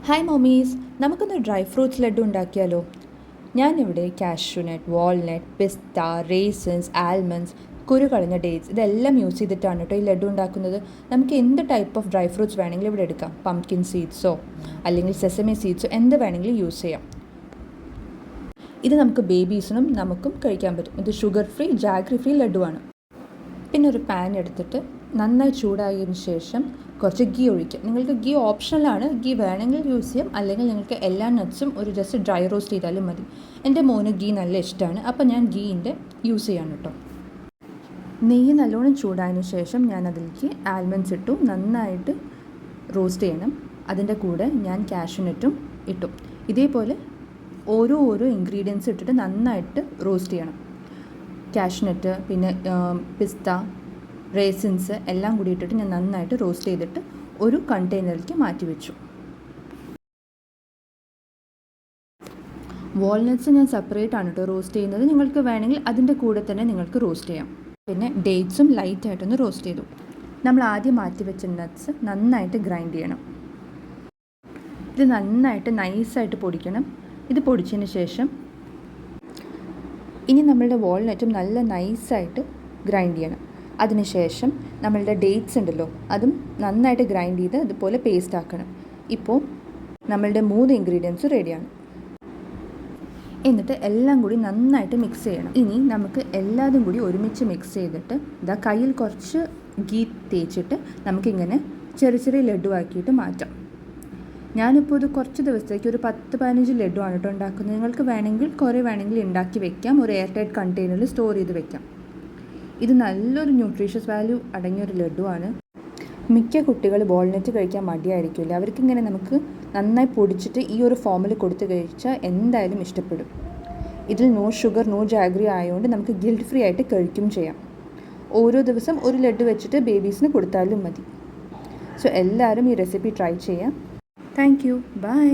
Hi mummies, നമുക്കൊന്ന് dry fruits laddu ഉണ്ടാക്കിയാലോ? ഞാനിവിടെ കാഷ്യൂനട്ട്, വാൾനട്ട്, പിസ്ത, റേസിൻസ്, ആൽമണ്ട്സ്, കുരു കളഞ്ഞ ഡേറ്റ്സ് ഇതെല്ലാം യൂസ് ചെയ്തിട്ടാണ് കേട്ടോ ഈ ലഡു ഉണ്ടാക്കുന്നത്. നമുക്ക് എന്ത് ടൈപ്പ് ഓഫ് ഡ്രൈ ഫ്രൂട്ട്സ് വേണമെങ്കിലും ഇവിടെ എടുക്കാം. പംകിൻ സീഡ്സോ അല്ലെങ്കിൽ സെസമി സീഡ്സോ എന്ത് വേണമെങ്കിലും യൂസ് ചെയ്യാം. ഇത് നമുക്ക് ബേബീസിനും നമുക്കും കഴിക്കാൻ പറ്റും. ഇത് ഷുഗർ ഫ്രീ, ജാഗ്രി ഫ്രീ ലഡുവാണ്. പിന്നെ ഒരു പാൻ എടുത്തിട്ട് നന്നായി ചൂടായതിനു ശേഷം കുറച്ച് ഗീ ഒഴിക്കുക. നിങ്ങൾക്ക് ഗീ ഓപ്ഷണലാണ്, ഗീ വേണമെങ്കിൽ യൂസ് ചെയ്യാം, അല്ലെങ്കിൽ നിങ്ങൾക്ക് എല്ലാ നട്ട്സും ഒരു ജസ്റ്റ് ഡ്രൈ റോസ്റ്റ് ചെയ്താലും മതി. എൻ്റെ മോന് ഗീ നല്ല ഇഷ്ടമാണ്, അപ്പോൾ ഞാൻ ഗീൻ്റെ യൂസ് ചെയ്യാണ് കേട്ടോ. നെയ്യ് നല്ലോണം ചൂടായതിനു ശേഷം ഞാൻ അതിലേക്ക് ആൽമണ്ട്സ് ഇട്ടു, നന്നായിട്ട് റോസ്റ്റ് ചെയ്യണം. അതിൻ്റെ കൂടെ ഞാൻ കാഷ്യൂനട്ടും ഇട്ടു. ഇതേപോലെ ഓരോ ഇൻഗ്രീഡിയൻസ് ഇട്ടിട്ട് നന്നായിട്ട് റോസ്റ്റ് ചെയ്യണം. കാഷ്യൂനട്ട്, പിന്നെ പിസ്ത, റേസിൻസ് എല്ലാം കൂടി ഇട്ടിട്ട് ഞാൻ നന്നായിട്ട് റോസ്റ്റ് ചെയ്തിട്ട് ഒരു കണ്ടെയ്നറിലേക്ക് മാറ്റി വെച്ചു. വാൾനട്ട്സ് ഞാൻ സെപ്പറേറ്റ് ആണ് കേട്ടോ റോസ്റ്റ് ചെയ്യുന്നത്. നിങ്ങൾക്ക് വേണമെങ്കിൽ അതിൻ്റെ കൂടെ തന്നെ നിങ്ങൾക്ക് റോസ്റ്റ് ചെയ്യാം. പിന്നെ ഡേറ്റ്സും ലൈറ്റായിട്ടൊന്ന് റോസ്റ്റ് ചെയ്തു. നമ്മൾ ആദ്യം മാറ്റി വെച്ച നട്ട്സ് നന്നായിട്ട് ഗ്രൈൻഡ് ചെയ്യണം. ഇത് നന്നായിട്ട് നൈസായിട്ട് പൊടിക്കണം. ഇത് പൊടിച്ചതിന് ശേഷം ഇനി നമ്മളുടെ വാൾനട്ടും നല്ല നൈസായിട്ട് ഗ്രൈൻഡ് ചെയ്യണം. അതിനുശേഷം നമ്മളുടെ ഡേറ്റ്സ് ഉണ്ടല്ലോ, അതും നന്നായിട്ട് ഗ്രൈൻഡ് ചെയ്ത് അതുപോലെ പേസ്റ്റ് ആക്കണം. ഇപ്പോൾ നമ്മളുടെ 3 ഇൻഗ്രീഡിയൻസും റെഡിയാണ്. എന്നിട്ട് എല്ലാം കൂടി നന്നായിട്ട് മിക്സ് ചെയ്യണം. ഇനി നമുക്ക് എല്ലാതും കൂടി ഒരുമിച്ച് മിക്സ് ചെയ്തിട്ട് ഇതാ കയ്യിൽ കുറച്ച് ഗീ തേച്ചിട്ട് നമുക്കിങ്ങനെ ചെറിയ ലഡു ആക്കിയിട്ട് മാറ്റാം. ഞാനിപ്പോൾ ഇത് കുറച്ച് ദിവസത്തേക്ക് ഒരു 10-15 ലഡു ആണ് കേട്ടോ ഉണ്ടാക്കുന്നത്. നിങ്ങൾക്ക് വേണമെങ്കിൽ കുറേ വേണമെങ്കിൽ ഉണ്ടാക്കി വെക്കാം, ഒരു എയർ ടൈറ്റ് കണ്ടെയ്നറിൽ സ്റ്റോർ ചെയ്ത് വെക്കാം. ഇത് നല്ലൊരു ന്യൂട്രീഷ്യസ് വാല്യൂ അടങ്ങിയൊരു ലഡുവാണ്. മിക്ക കുട്ടികൾ വാൾനട്ട് കഴിക്കാൻ മടിയായിരിക്കില്ല. അവർക്കിങ്ങനെ നമുക്ക് നന്നായി പൊടിച്ചിട്ട് ഈ ഒരു ഫോമിൽ കൊടുത്തു കഴിച്ചാൽ എന്തായാലും ഇഷ്ടപ്പെടും. ഇതിൽ നോ ഷുഗർ, നോ ജാഗ്രി ആയതുകൊണ്ട് നമുക്ക് ഗിൽറ്റ് ഫ്രീ ആയിട്ട് കഴിക്കും ചെയ്യാം. ഓരോ ദിവസം ഒരു ലഡു വെച്ചിട്ട് ബേബീസിന് കൊടുത്താലും മതി. സോ എല്ലാവരും ഈ റെസിപ്പി ട്രൈ ചെയ്യാം. Thank you. ബൈ.